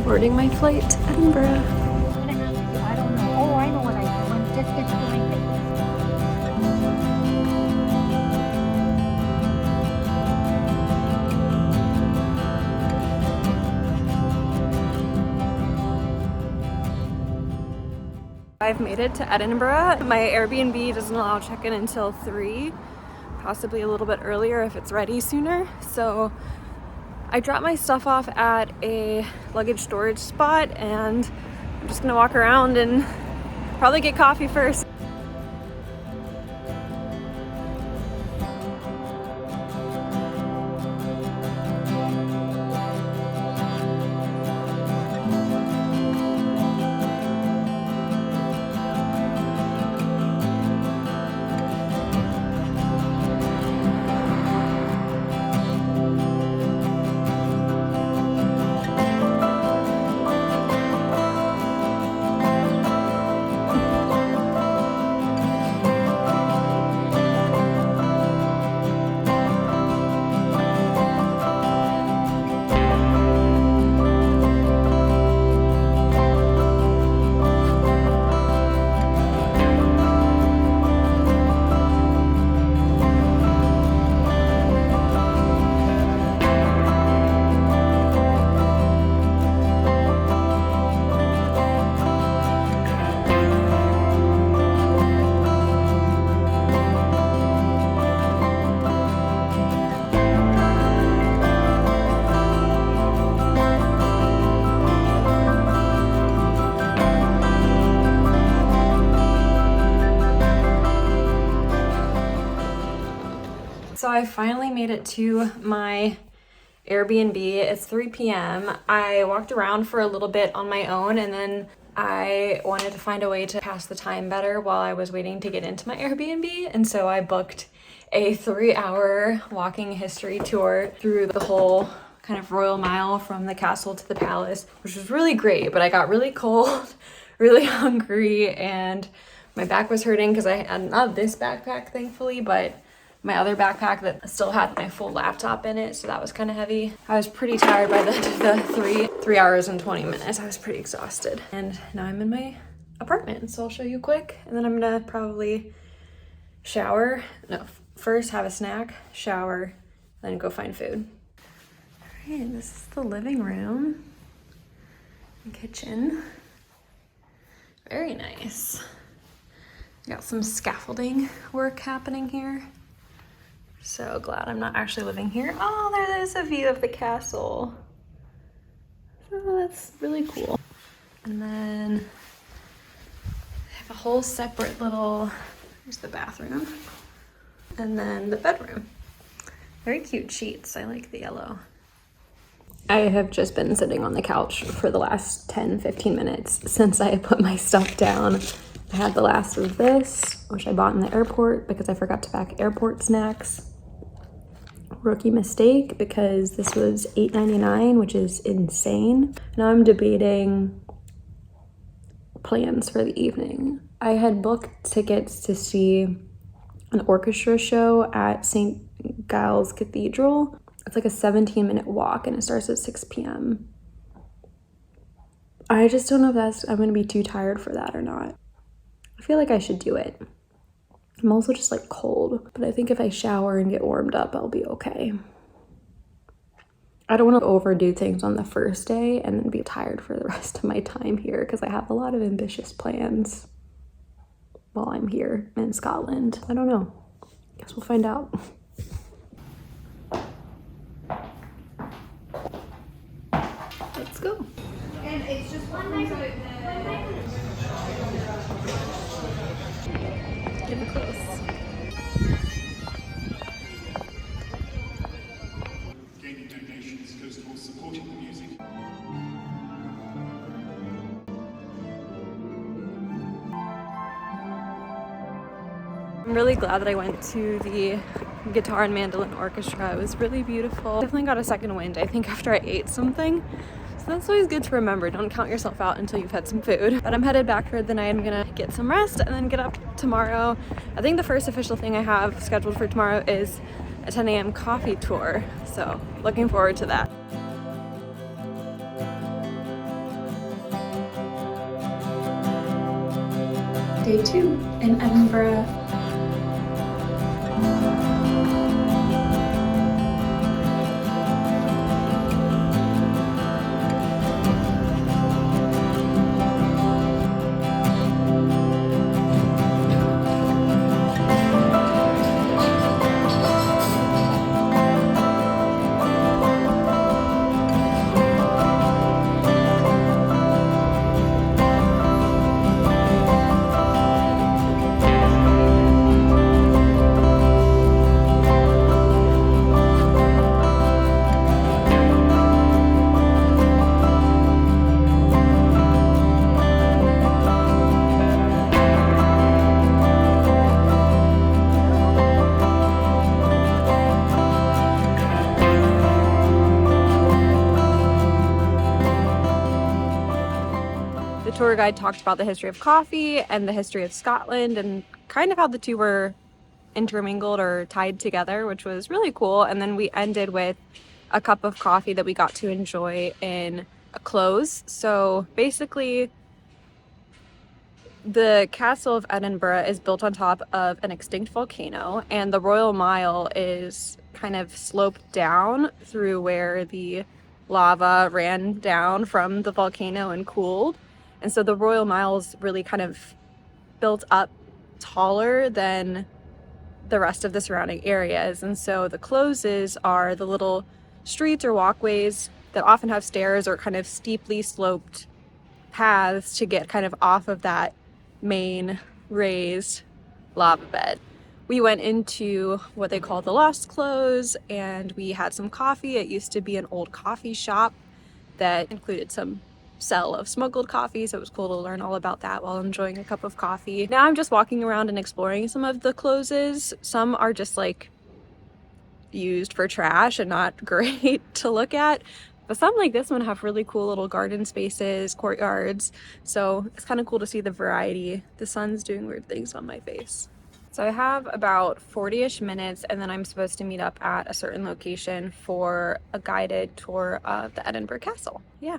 boarding my flight to Edinburgh. I don't know. Oh, I know what I do. I'm just get to my face. I've made it to Edinburgh. My Airbnb doesn't allow check-in until 3, possibly a little bit earlier if it's ready sooner. So I dropped my stuff off at a luggage storage spot and I'm just gonna walk around and probably get coffee first. So I finally made it to my Airbnb. It's 3 p.m. I walked around for a little bit on my own and then I wanted to find a way to pass the time better while I was waiting to get into my Airbnb. And so I booked a 3-hour walking history tour through the whole kind of Royal Mile from the castle to the palace, which was really great, but I got really cold, really hungry, and my back was hurting because I had not this backpack, thankfully, but my other backpack that still had my full laptop in it, so that was kind of heavy. I was pretty tired by the end of the 3 hours and 20 minutes. I was pretty exhausted. And now I'm in my apartment, so I'll show you quick, and then I'm gonna probably shower. No, first have a snack, shower, then go find food. All right, this is the living room and kitchen. Very nice. Got some scaffolding work happening here. So glad I'm not actually living here. Oh, there is a view of the castle. Oh, that's really cool. And then I have a whole separate little, here's the bathroom. And then the bedroom. Very cute sheets. I like the yellow. I have just been sitting on the couch for the last 10-15 minutes since I put my stuff down. I had the last of this, which I bought in the airport because I forgot to pack airport snacks. Rookie mistake because this was $8.99, which is insane. Now I'm debating plans for the evening. I had booked tickets to see an orchestra show at St. Giles Cathedral. It's like a 17-minute walk and it starts at 6 p.m. I just don't know if I'm gonna be too tired for that or not. I feel like I should do it. I'm also just like cold, but I think if I shower and get warmed up, I'll be okay. I don't want to overdo things on the first day and then be tired for the rest of my time here because I have a lot of ambitious plans while I'm here in Scotland. I don't know. Guess we'll find out. Let's go. And it's just one night. Getting close. Gaining donations goes towards supporting the music. I'm really glad that I went to the guitar and mandolin orchestra. It was really beautiful. Definitely got a second wind, I think, after I ate something. So that's always good to remember. Don't count yourself out until you've had some food. But I'm headed back for the night. I'm gonna get some rest and then get up tomorrow. I think the first official thing I have scheduled for tomorrow is a 10 a.m. coffee tour. So looking forward to that. day 2 in Edinburgh. The tour guide talked about the history of coffee and the history of Scotland and kind of how the two were intermingled or tied together, which was really cool. And then we ended with a cup of coffee that we got to enjoy in a close. So basically, the Castle of Edinburgh is built on top of an extinct volcano, and the Royal Mile is kind of sloped down through where the lava ran down from the volcano and cooled. And so the Royal Mile's really kind of built up taller than the rest of the surrounding areas. And so the closes are the little streets or walkways that often have stairs or kind of steeply sloped paths to get kind of off of that main raised lava bed. We went into what they call the Lost Close and we had some coffee. It used to be an old coffee shop that included some sell of smuggled coffee, so it was cool to learn all about that while enjoying a cup of coffee. Now I'm just walking around and exploring some of the closes. Some are just like used for trash and not great to look at, but some like this one have really cool little garden spaces, courtyards, so it's kind of cool to see the variety. The sun's doing weird things on my face. So I have about 40-ish minutes and then I'm supposed to meet up at a certain location for a guided tour of the Edinburgh Castle. Yeah.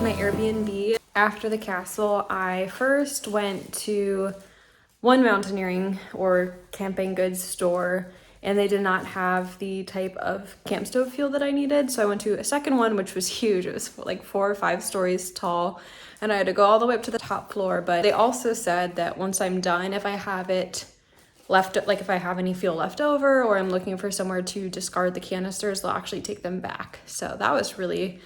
Airbnb. After the castle, I first went to one mountaineering or camping goods store and they did not have the type of camp stove fuel that I needed. So I went to a second one, which was huge. It was like 4 or 5 stories tall and I had to go all the way up to the top floor. But they also said that once I'm done, if I have it left, like if I have any fuel left over or I'm looking for somewhere to discard the canisters, they'll actually take them back. So that was really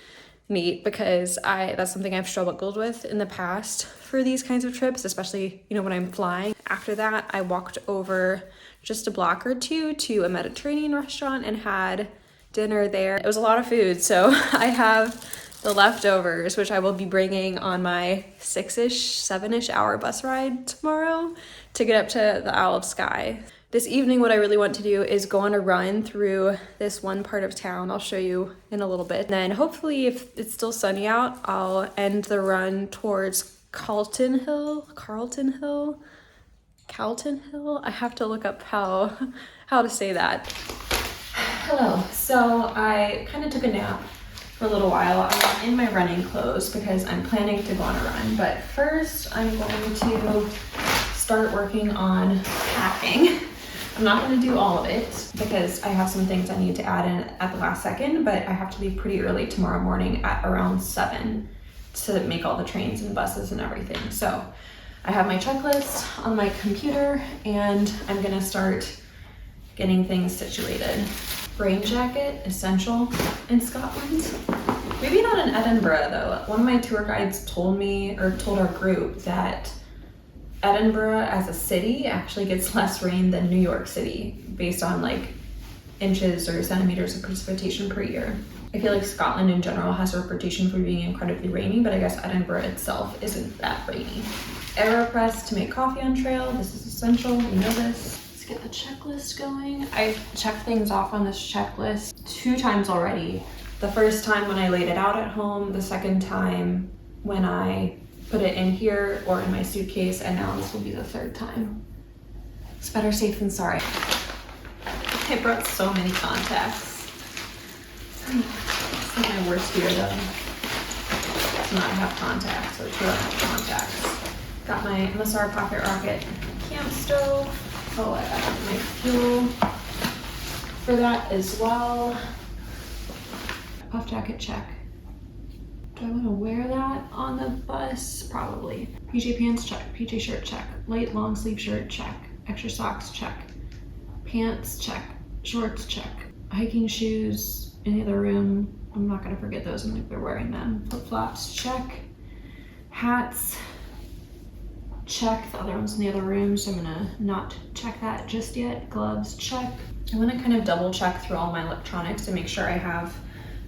neat because that's something I've struggled with in the past for these kinds of trips, especially, you know, when I'm flying. After that, I walked over just a block or two to a Mediterranean restaurant and had dinner there. It was a lot of food, so I have the leftovers, which I will be bringing on my 6-ish, 7-ish hour bus ride tomorrow to get up to the Isle of Skye. This evening, what I really want to do is go on a run through this one part of town. I'll show you in a little bit. Then hopefully, if it's still sunny out, I'll end the run towards Calton Hill. I have to look up how to say that. Hello. So I kind of took a nap for a little while. I'm in my running clothes because I'm planning to go on a run. But first, I'm going to start working on packing. I'm not gonna do all of it because I have some things I need to add in at the last second, but I have to leave pretty early tomorrow morning at around 7 to make all the trains and buses and everything. So I have my checklist on my computer and I'm gonna start getting things situated. Rain jacket, essential in Scotland. Maybe not in Edinburgh though. One of my tour guides told me, or told our group, that Edinburgh as a city actually gets less rain than New York City based on like inches or centimeters of precipitation per year. I feel like Scotland in general has a reputation for being incredibly rainy, but I guess Edinburgh itself isn't that rainy. AeroPress to make coffee on trail. This is essential, we know this. Let's get the checklist going. I've checked things off on this checklist 2 times already. The first time when I laid it out at home, the second time when I put it in here or in my suitcase, and now this will be the 3rd time. It's better safe than sorry. I brought so many contacts. It's like my worst fear though, to not have contacts or to not have contacts. Got my MSR Pocket Rocket camp stove. Oh, I got my fuel for that as well. Puff jacket, check. Do I want to wear that on the bus? Probably. PJ pants, check. PJ shirt, check. Light long sleeve shirt, check. Extra socks, check. Pants, check. Shorts, check. Hiking shoes in the other room. I'm not gonna forget those. I'm like, we're wearing them. Flip flops, check. Hats, check. The other one's in the other room, so I'm gonna not check that just yet. Gloves, check. I want to kind of double check through all my electronics to make sure I have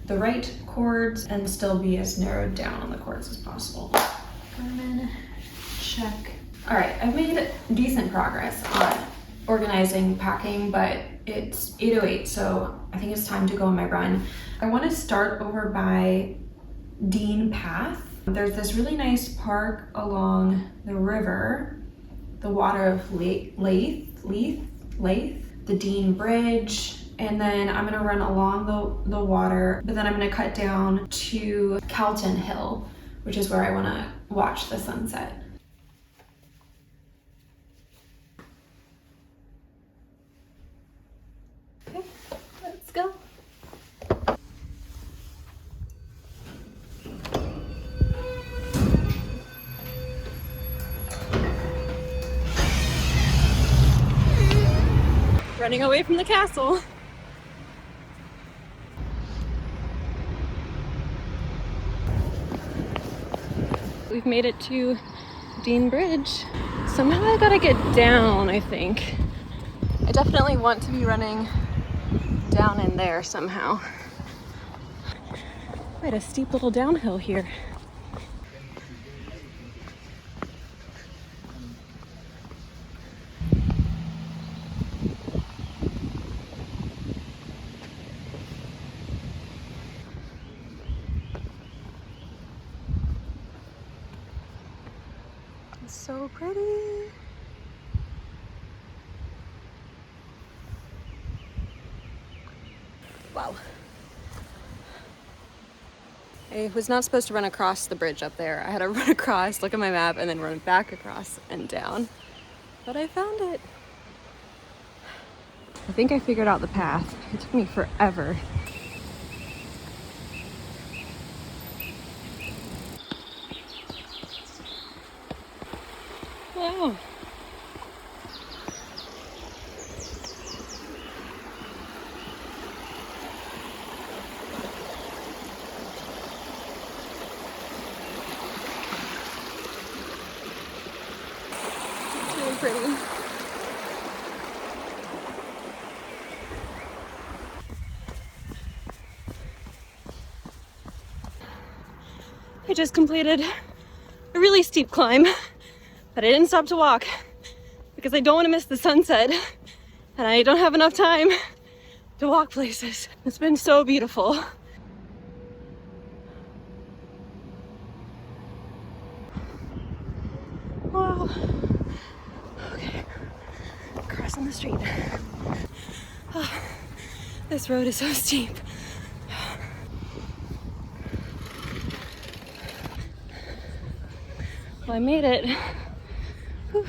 the right cords and still be as narrowed down on the cords as possible. Garmin, check. All right, I've made decent progress on organizing packing, but it's 8:08, so I think it's time to go on my run. I want to start over by Dean Path. There's this really nice park along the river, the water of Leith, the Dean Bridge. And then I'm gonna run along the water, but then I'm gonna cut down to Calton Hill, which is where I wanna watch the sunset. Okay, let's go. Running away from the castle. We've made it to Dean Bridge. Somehow I gotta get down, I think. I definitely want to be running down in there somehow. Quite a steep little downhill here. So pretty. Wow. I was not supposed to run across the bridge up there. I had to run across, look at my map, and then run back across and down. But I found it. I think I figured out the path. It took me forever. Wow. It's really pretty. I just completed a really steep climb, but I didn't stop to walk because I don't want to miss the sunset and I don't have enough time to walk places. It's been so beautiful. Wow. Okay, crossing the street. Oh, this road is so steep. Well, I made it. Whew.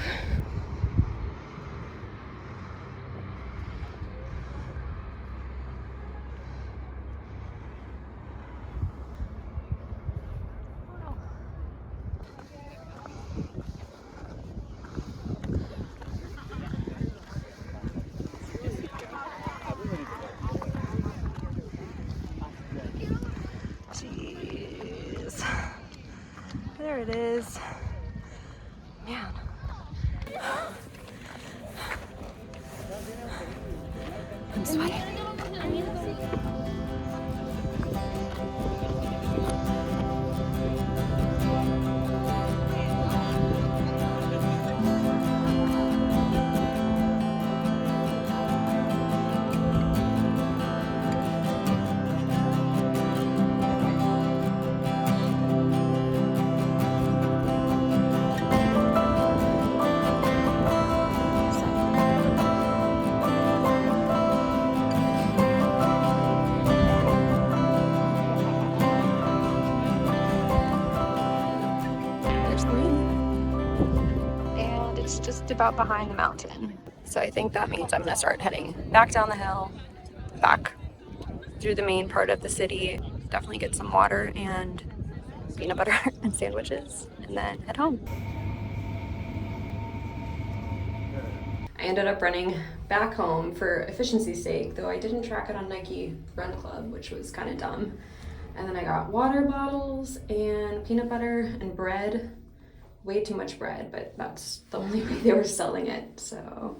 it is. Man. I'm sweating. And it's just about behind the mountain. So I think that means I'm gonna start heading back down the hill, back through the main part of the city, definitely get some water and peanut butter and sandwiches, and then head home. I ended up running back home for efficiency's sake, though I didn't track it on Nike Run Club, which was kind of dumb. And then I got water bottles and peanut butter and bread. Way too much bread, but that's the only way they were selling it, so.